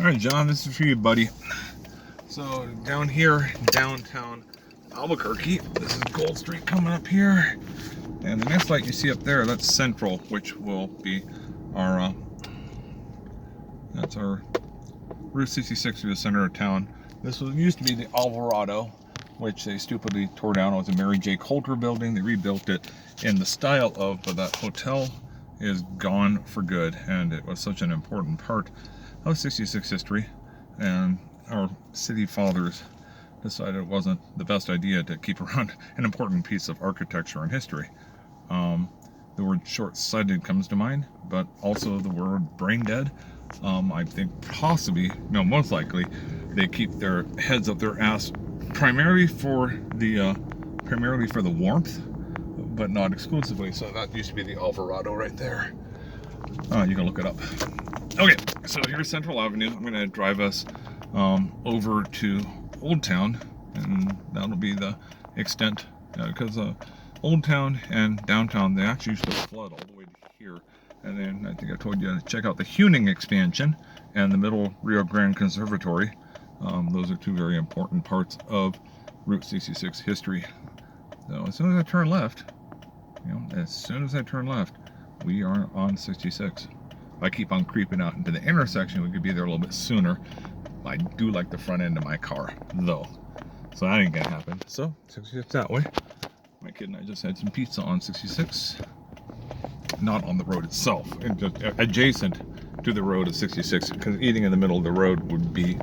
All right, John, this is for you, buddy. So down here, downtown Albuquerque, this is Gold Street coming up here. And the next light you see up there, that's Central, which will be our, that's our Route 66 through the center of town. This used to be the Alvarado, which they stupidly tore down. It was a Mary J. Coulter building. They rebuilt it in the style of, but that hotel is gone for good. And it was such an important part of 66 history. And our city fathers decided it wasn't the best idea to keep around an important piece of architecture and history. The word short-sighted comes to mind, but also the word brain dead. I think possibly, no, most likely, they keep their heads up their ass primarily for the warmth, but not exclusively. So that used to be the Alvarado right there. You can look it up. Okay, so here's Central Avenue. I'm going to drive us over to Old Town, and that'll be the extent, because Old Town and downtown, they actually used to flood all the way to here. And then I think I told you to check out the Huning expansion and the Middle Rio Grande Conservatory. Those are two very important parts of Route 66 history. So as soon as I turn left, we are on 66. If I keep on creeping out into the intersection, we could be there a little bit sooner. I do like the front end of my car, though. So that ain't gonna happen. So 66 that way. My kid and I just had some pizza on 66. Not on the road itself, just adjacent to the road of 66, because eating in the middle of the road would be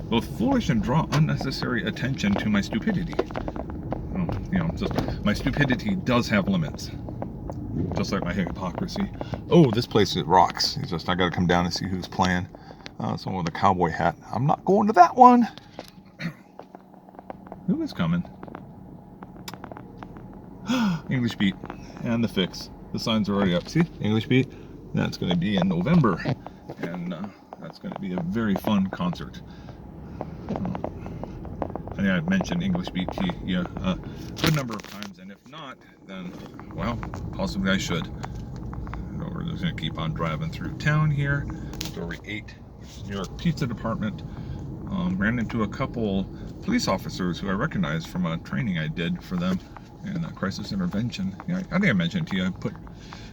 both foolish and draw unnecessary attention to my stupidity. My stupidity does have limits, just like my hypocrisy. Oh, this place it rocks. It's just I gotta come down and see who's playing. Someone with a cowboy hat. I'm not going to that one. Who is coming? English Beat and the Fix. The signs are already up. See, English Beat. That's going to be in November, and that's going to be a very fun concert. I think I've mentioned English Beat to you a good number of times, and if not, then well, possibly I should. So we're just going to keep on driving through town here. Story 8, which is New York Pizza Department. Ran into a couple police officers who I recognized from a training I did for them in crisis intervention. I think I mentioned to you,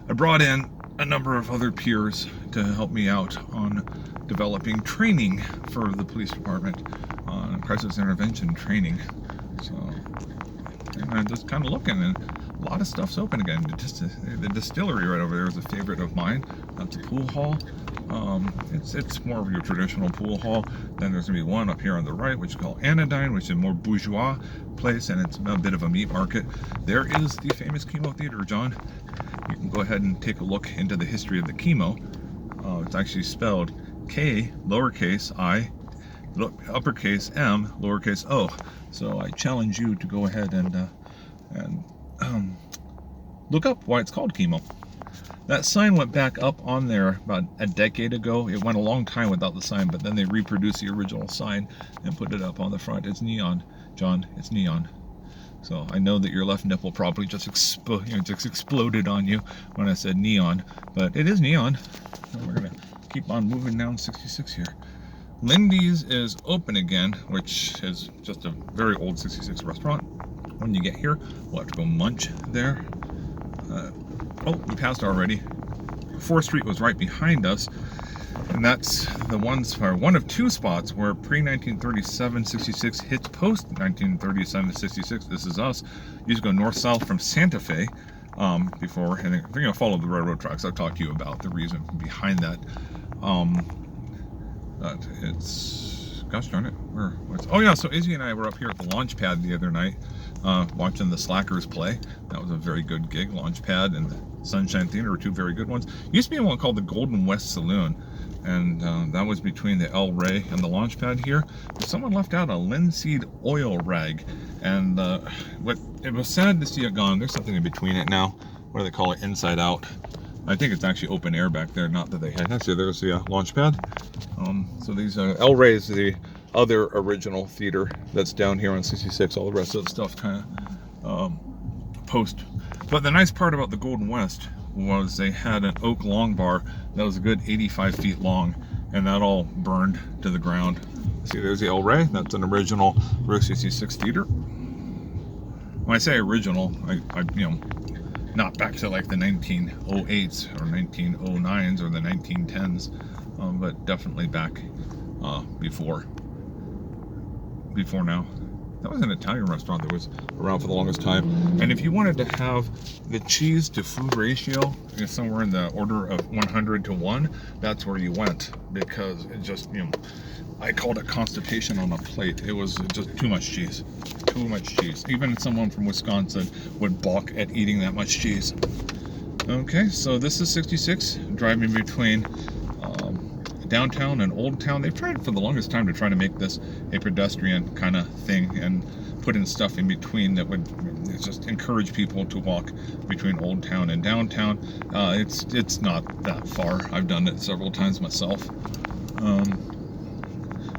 I brought in a number of other peers to help me out on developing training for the police department on crisis intervention training. So I'm just kind of looking, and a lot of stuff's open again. The distillery right over there is a favorite of mine. That's a pool hall. It's more of your traditional pool hall. Then there's going to be one up here on the right, which is called Anodyne, which is a more bourgeois place, and it's a bit of a meat market. There is the famous Chemo Theater, John. You can go ahead and take a look into the history of the chemo. It's actually spelled K, lowercase I, uppercase M, lowercase O. So I challenge you to go ahead and look up why it's called chemo. That sign went back up on there about a decade ago. It went a long time without the sign, but then they reproduced the original sign and put it up on the front. It's neon, John. It's neon. So I know that your left nipple probably just exploded on you when I said neon, but it is neon. And we're gonna keep on moving down 66 here. Lindy's is open again, which is just a very old 66 restaurant. When you get here, we'll have to go munch there. Oh, we passed already. 4th Street was right behind us, and that's the one of two spots where pre-1937 66 hits post-1937 66. This is us. You just go north-south from Santa Fe before, and if you're going to follow the railroad tracks, I've talked to you about the reason behind that. That it's, gosh darn it, oh yeah, so Izzy and I were up here at the launch pad the other night, watching the Slackers play. That was a very good gig. Launch pad and the Sunshine Theater were two very good ones. Used to be one called the Golden West Saloon, and that was between the El Rey and the launch pad here. But someone left out a linseed oil rag, and it was sad to see it gone. There's something in between it now. What do they call it? Inside Out. I think it's actually open air back there, not that they had. Actually, there's the launch pad. So these El Rey is the other original theater that's down here on 66. All the rest of the stuff kind of post. But the nice part about the Golden West was they had an oak long bar that was a good 85 feet long, and that all burned to the ground. See, there's the El Rey. That's an original Route 66 theater. When I say original, I not back to like the 1908s or 1909s or the 1910s, but definitely back before now. That was an Italian restaurant that was around for the longest time. And if you wanted to have the cheese to food ratio somewhere in the order of 100 to 1, that's where you went, because it just, I called it constipation on a plate. It was just too much cheese. Too much cheese. Even someone from Wisconsin would balk at eating that much cheese. Okay, so this is 66, driving between downtown and Old Town. They've tried for the longest time to try to make this a pedestrian kind of thing and put in stuff in between that would just encourage people to walk between Old Town and downtown. It's not that far. I've done it several times myself.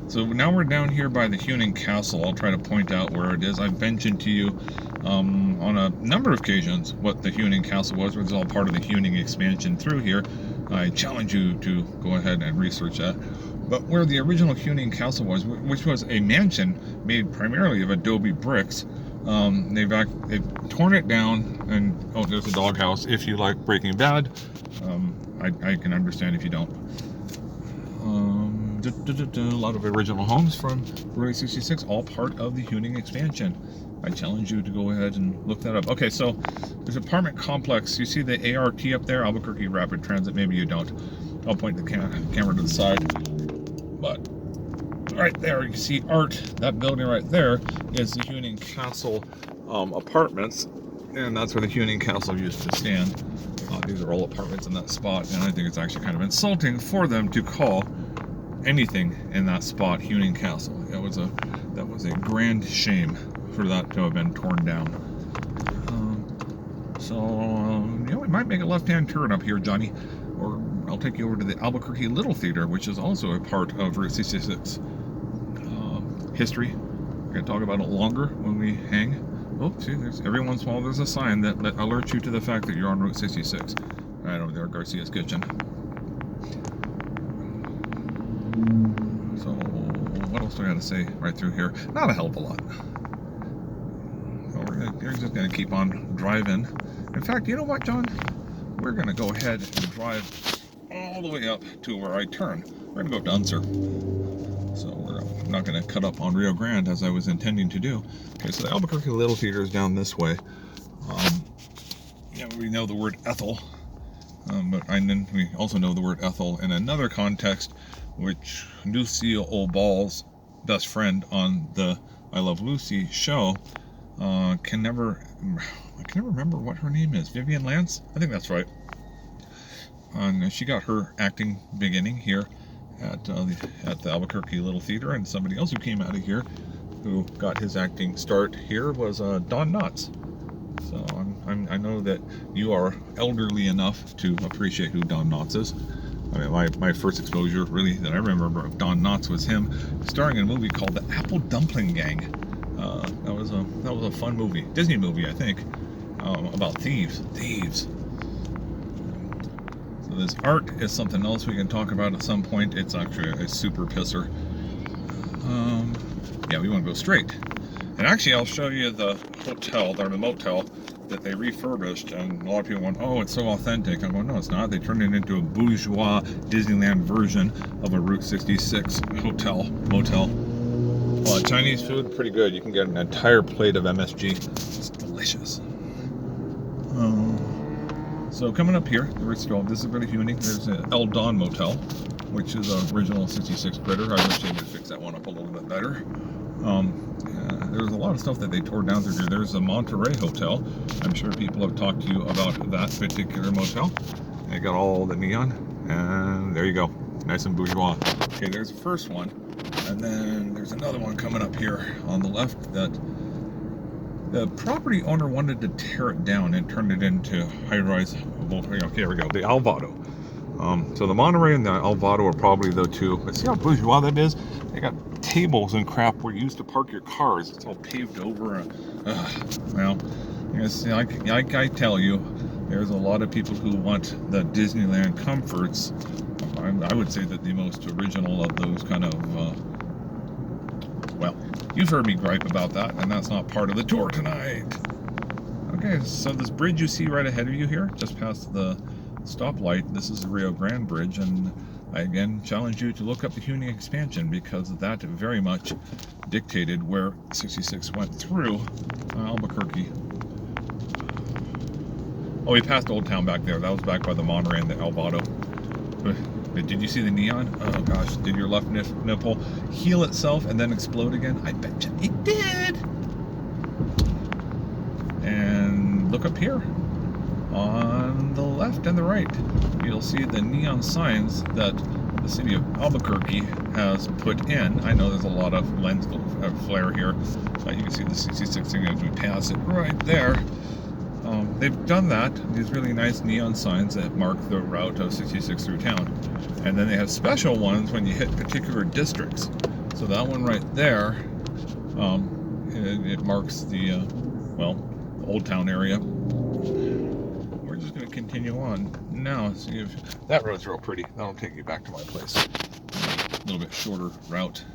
So now we're down here by the Huning Castle. I'll try to point out where it is. I've mentioned to you on a number of occasions what the Huning Castle was, which is all part of the Huning expansion through here. I challenge you to go ahead and research that. But where the original Huning Castle was, which was a mansion made primarily of adobe bricks, they've torn it down, and oh, there's a doghouse. If you like Breaking Bad, I can understand if you don't. A lot of original homes from Route 66, all part of the Huning expansion. I challenge you to go ahead and look that up. Okay, so there's an apartment complex. You see the ART up there, Albuquerque Rapid Transit. Maybe you don't. I'll point the camera to the side. But right there, you see ART. That building right there is the Huning Castle apartments, and that's where the Huning Castle used to stand. These are all apartments in that spot, and I think it's actually kind of insulting for them to call anything in that spot Huning Castle. That was a grand shame for that to have been torn down. We might make a left-hand turn up here, Johnny, or I'll take you over to the Albuquerque Little Theater, which is also a part of Route 66 history. We're going to talk about it longer when we hang. Oh, see, every once in a while there's a sign that alerts you to the fact that you're on Route 66. Right over there, Garcia's Kitchen. So, what else do I got to say right through here? Not a hell of a lot. We're just going to keep on driving. In fact, you know what, John? We're going to go ahead and drive all the way up to where I turn. We're going to go up to Unser. So we're not going to cut up on Rio Grande as I was intending to do. Okay, so the Albuquerque Little Theater is down this way. We know the word Ethel, but we also know the word Ethel in another context, which Lucille Ball's best friend on the I Love Lucy show I can never remember what her name is. Vivian Lance? I think that's right. And she got her acting beginning here at the Albuquerque Little Theater, and somebody else who came out of here who got his acting start here was Don Knotts. So I know that you are elderly enough to appreciate who Don Knotts is. I mean, my first exposure, really, that I remember of Don Knotts was him starring in a movie called The Apple Dumpling Gang. That was a fun movie, Disney movie, I think, about thieves. So this art is something else we can talk about at some point. It's actually a super pisser. We want to go straight. And actually, I'll show you the hotel, or the motel, that they refurbished, and a lot of people went, oh, it's so authentic. I'm going, no, it's not. They turned it into a bourgeois Disneyland version of a Route 66 motel. Chinese food, pretty good. You can get an entire plate of MSG. It's delicious. So coming up here, the Ritz-Carlton, this is really unique. There's an El Don Motel, which is an original 66 critter. I wish they would fix that one up a little bit better. There's a lot of stuff that they tore down through here. There's a Monterey Hotel. I'm sure people have talked to you about that particular motel. They got all the neon, and there you go. Nice and bourgeois. Okay, there's the first one. And then there's another one coming up here on the left that the property owner wanted to tear it down and turn it into high-rise. Okay, here we go. The Alvado. So the Monterey and the Alvado are probably the two. But see how bourgeois that is? They got tables and crap where you used to park your cars. It's all paved over. Well, like I tell you, there's a lot of people who want the Disneyland comforts I would say that the most original of those kind of, well, you've heard me gripe about that, and that's not part of the tour tonight. Okay, so this bridge you see right ahead of you here, just past the stoplight, this is the Rio Grande Bridge, and I again challenge you to look up the Huning expansion, because that very much dictated where 66 went through Albuquerque. Oh, we passed Old Town back there. That was back by the Monterey and the Albado. But did you see the neon? Oh gosh, did your left nipple heal itself and then explode again? I bet you it did. And look up here. On the left and the right, you'll see the neon signs that the city of Albuquerque has put in. I know there's a lot of lens flare here. You can see the 66 thing as we pass it right there. They've done that, these really nice neon signs that mark the route of 66 through town. And then they have special ones when you hit particular districts. So that one right there, it marks the, well, the Old Town area. We're just going to continue on now. See if that road's real pretty. That'll take you back to my place. A little bit shorter route.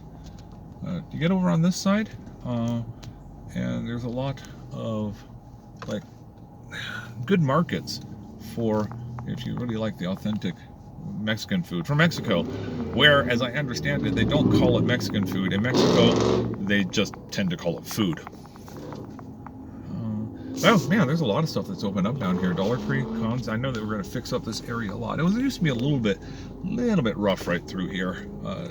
You get over on this side, and there's a lot of, like, good markets for if you really like the authentic Mexican food from Mexico, where, as I understand it, they don't call it Mexican food. In Mexico, they just tend to call it food. Oh man, there's a lot of stuff that's opened up down here. Dollar Tree, Cons. I know that we're going to fix up this area a lot. It used to be a little bit rough right through here. A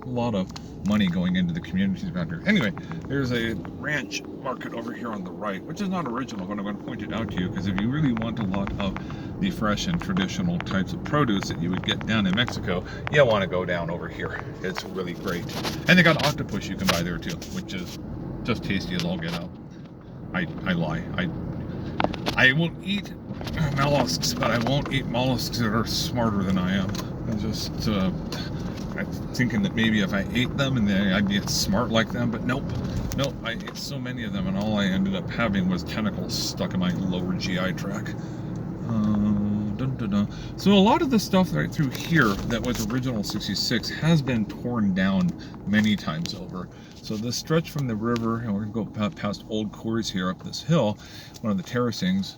lot of money going into the communities around here. Anyway, there's a ranch market over here on the right, which is not original, but I'm going to point it out to you, because if you really want a lot of the fresh and traditional types of produce that you would get down in Mexico, you want to go down over here. It's really great. And they got octopus you can buy there too, which is just tasty as all get out. I lie. I won't eat mollusks, but I won't eat mollusks that are smarter than I am. I'm just I'm thinking that maybe if I ate them and then I'd get smart like them, but nope. I ate so many of them, and all I ended up having was tentacles stuck in my lower GI tract. So a lot of the stuff right through here that was original 66 has been torn down many times over. So this stretch from the river, and we're going to go past Old Coors here up this hill, one of the terracings,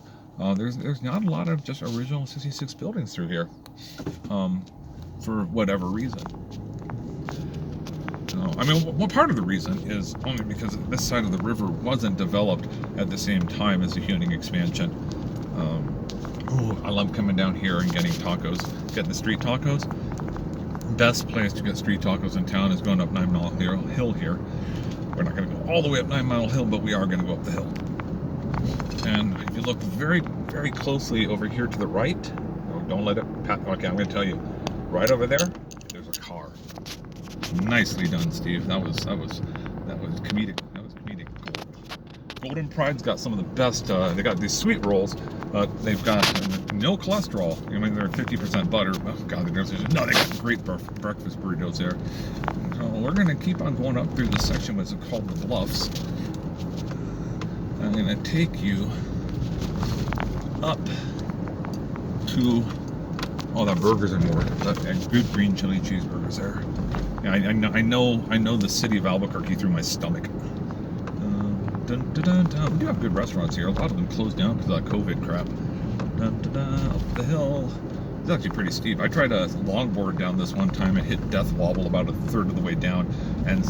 there's not a lot of just original 66 buildings through here, for whatever reason. I mean, what part of the reason is only because this side of the river wasn't developed at the same time as the Huning expansion. I love coming down here and getting tacos, getting the street tacos. Best place to get street tacos in town is going up 9 Mile Hill here. We're not going to go all the way up 9 Mile Hill, but we are going to go up the hill. And if you look very, very closely over here to the right, don't let it pat. Okay, I'm going to tell you, right over there, there's a car. Nicely done, Steve. That was comedic. That was comedic gold. Golden Pride's got some of the best. They got these sweet rolls. They've got no cholesterol. I mean, they're 50% butter. Oh God, they got great breakfast burritos there. So we're gonna keep on going up through this section, what's called the Bluffs. I'm gonna take you up to. Oh, that burgers and more. That good green chili cheeseburgers there. Yeah, I know the city of Albuquerque through my stomach. We do have good restaurants here. A lot of them closed down because of that COVID crap. Up the hill. It's actually pretty steep. I tried a longboard down this one time and hit death wobble about a third of the way down, and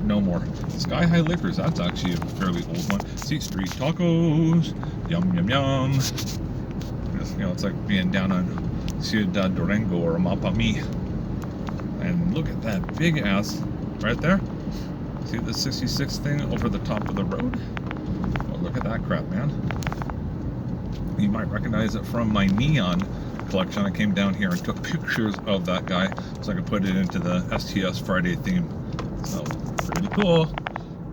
no more. Sky High Liquors, that's actually a fairly old one. See, street tacos, yum yum yum. It's like being down on Ciudad Durango or Mapami. And look at that big ass right there. See the 66 thing over the top of the road? Oh, look at that crap, man. You might recognize it from my neon collection. I came down here and took pictures of that guy so I could put it into the STS Friday theme. So, pretty cool.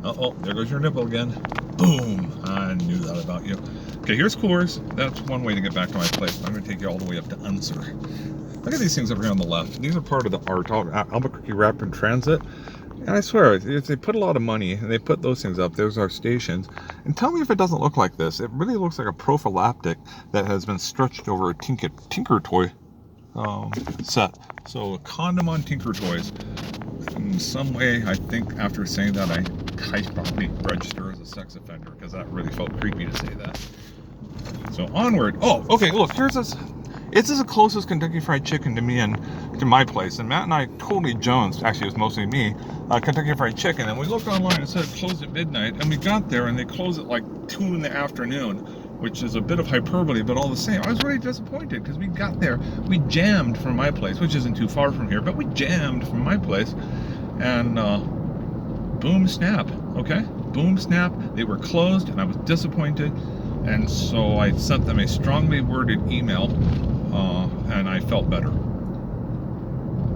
Uh-oh, there goes your nipple again. Boom! I knew that about you. Okay, here's Coors. That's one way to get back to my place. I'm going to take you all the way up to Unser. Look at these things over here on the left. These are part of the Albuquerque Rapid Transit. And I swear, if they put a lot of money and they put those things up, there's our stations. And tell me if it doesn't look like this. It really looks like a prophylactic that has been stretched over a tinker toy. set. So a condom on Tinker Toys. In some way, I think after saying that, I probably register as a sex offender, because that really felt creepy to say that. So onward. Oh, okay, look, here's this. It's the closest Kentucky Fried Chicken to me and to my place. And Matt and I totally jonesed, actually it was mostly me, Kentucky Fried Chicken. And we looked online and said it closed at midnight. And we got there and they closed at like 2 in the afternoon, which is a bit of hyperbole, but all the same. I was really disappointed because we got there. We jammed from my place, which isn't too far from here, but we jammed from my place. And boom, snap, okay? Boom, snap. They were closed and I was disappointed. And so I sent them a strongly worded email, and I felt better.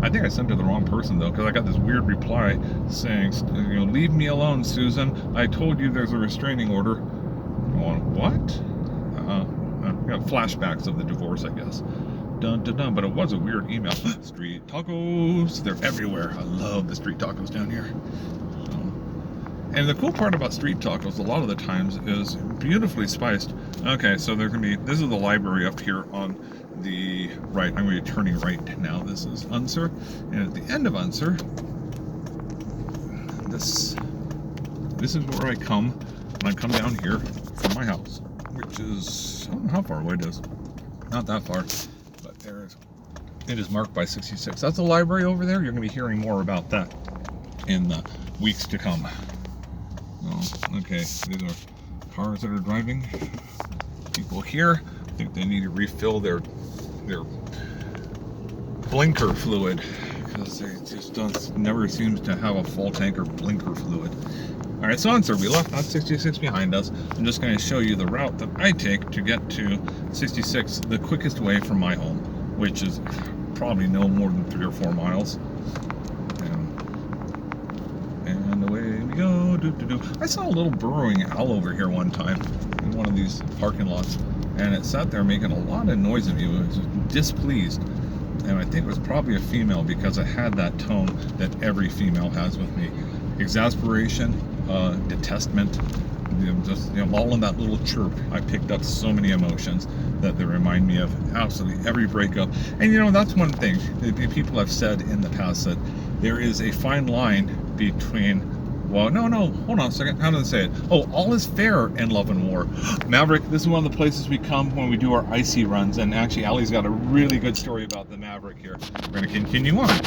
I think I sent it to the wrong person though, because I got this weird reply saying, you know, leave me alone, Susan. I told you there's a restraining order. Going, what? Got flashbacks of the divorce, I guess. Dun dun dun. But it was a weird email. Street tacos, they're everywhere. I love the street tacos down here. And the cool part about street tacos, a lot of the times, is beautifully spiced. Okay, so there's gonna be, this is the library up here on the right. I'm gonna be turning right now. This is Unser, and at the end of Unser, this is where I come when I come down here from my house, which is, I don't know how far away it is. Not that far, but it is marked by 66. That's the library over there. You're gonna be hearing more about that in the weeks to come. Oh, okay, these are cars that are driving. People here think they need to refill their blinker fluid, because they just never seems to have a full tank of blinker fluid. All right, so Unser, we left that 66 behind us. I'm just going to show you the route that I take to get to 66, the quickest way from my home, which is probably no more than 3 or 4 miles. And away we go. I saw a little burrowing owl over here one time in one of these parking lots, and it sat there making a lot of noise at me. It was displeased, and I think it was probably a female, because it had that tone that every female has with me: exasperation, detestment, just all in that little chirp. I picked up so many emotions that they remind me of absolutely every breakup. And that's one thing people have said in the past, that there is a fine line between, well, no, hold on a second, how do they say it? Oh, all is fair in love and war. Maverick, this is one of the places we come when we do our icy runs, and actually Allie's got a really good story about the Maverick here. We're going to continue on.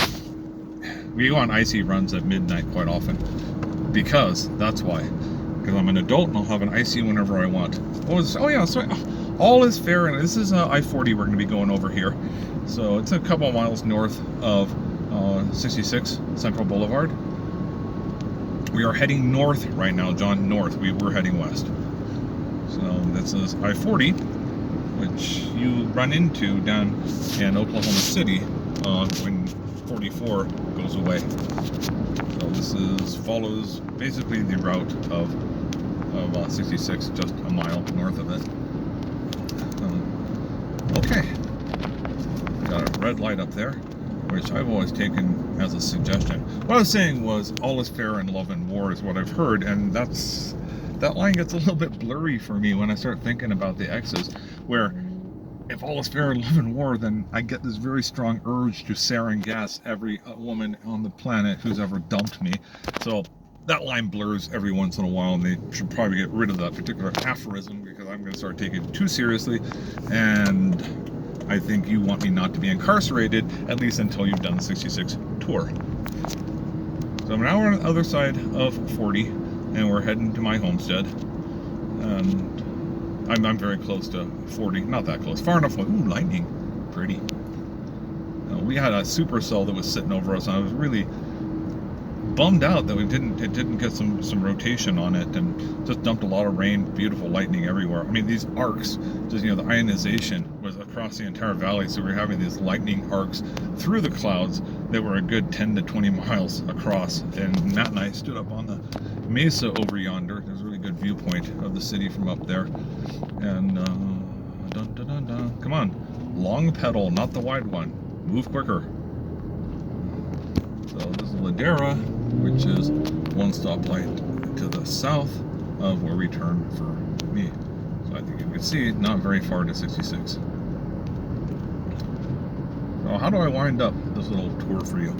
We go on icy runs at midnight quite often, because that's why. Because I'm an adult and I'll have an icy whenever I want. Oh yeah, so all is fair, and this is I-40 we're going to be going over here. So it's a couple of miles north of 66 Central Boulevard. We are heading north right now, John, north. We were heading west. So this is I-40, which you run into down in Oklahoma City when 44 goes away. So this follows basically the route of 66, just a mile north of it. Okay, got a red light up there, which I've always taken as a suggestion. What I was saying was, all is fair in love and war is what I've heard, and that line gets a little bit blurry for me when I start thinking about the X's, where if all is fair in love and war, then I get this very strong urge to sarin gas every woman on the planet who's ever dumped me. So that line blurs every once in a while, and they should probably get rid of that particular aphorism, because I'm going to start taking it too seriously, and I think you want me not to be incarcerated, at least until you've done the 66 tour. So I'm now on the other side of 40, and we're heading to my homestead. And I'm very close to 40, not that close, far enough. Ooh, lightning, pretty. We had a supercell that was sitting over us, and I was really bummed out that it didn't get some rotation on it, and just dumped a lot of rain, beautiful lightning everywhere. I mean, these arcs, just the ionization was across the entire valley, so we were having these lightning arcs through the clouds that were a good 10 to 20 miles across. And Matt and I stood up on the mesa over yonder. There's a really good viewpoint of the city from up there. And dun, dun, dun, dun. Come on, long pedal, not the wide one. Move quicker. So this is Ladera, which is one stoplight to the south of where we turn for me. So I think you can see not very far to 66. So So how do I wind up this little tour for you?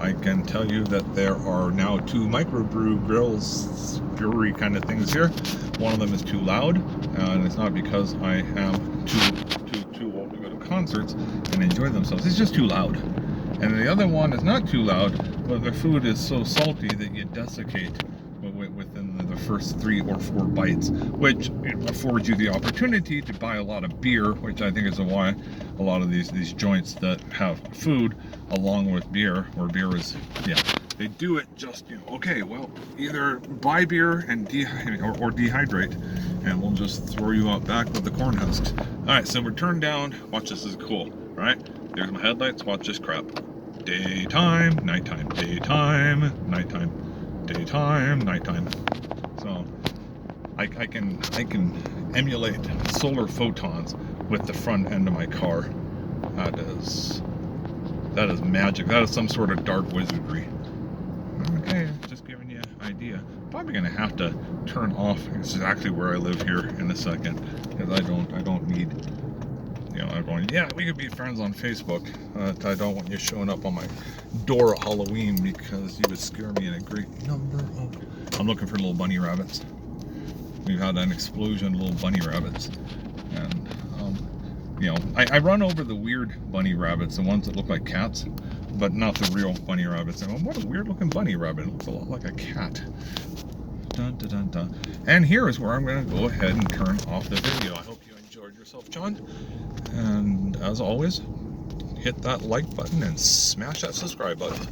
I can tell you that there are now 2 microbrew grills, brewery kind of things here. One of them is too loud, and it's not because I am too old to go to concerts and enjoy themselves. It's just too loud. And the other one is not too loud, but the food is so salty that you desiccate within the first 3 or 4 bites, which affords you the opportunity to buy a lot of beer, which I think is why a lot of these joints that have food along with beer, or beer is, yeah, they do it just, okay, well, either buy beer and or dehydrate, and we'll just throw you out back with the corn husks. All right, so we're turned down. Watch, this is cool. All right, there's my headlights. Watch this crap. Daytime, nighttime, daytime, nighttime, daytime, nighttime. So I can emulate solar photons with the front end of my car. That is magic. That is some sort of dark wizardry. Okay, just giving you an idea. Probably gonna have to turn off exactly where I live here in a second, because I don't need, I'm going, yeah, we could be friends on Facebook. I don't want you showing up on my door at Halloween, because you would scare me in a great number of... I'm looking for little bunny rabbits. We've had an explosion of little bunny rabbits. And, I run over the weird bunny rabbits, the ones that look like cats, but not the real bunny rabbits. And what a weird looking bunny rabbit. It looks a lot like a cat. Dun, dun, dun, dun. And here is where I'm going to go ahead and turn off the video. I hope you enjoyed yourself, John. And as always, hit that like button and smash that subscribe button.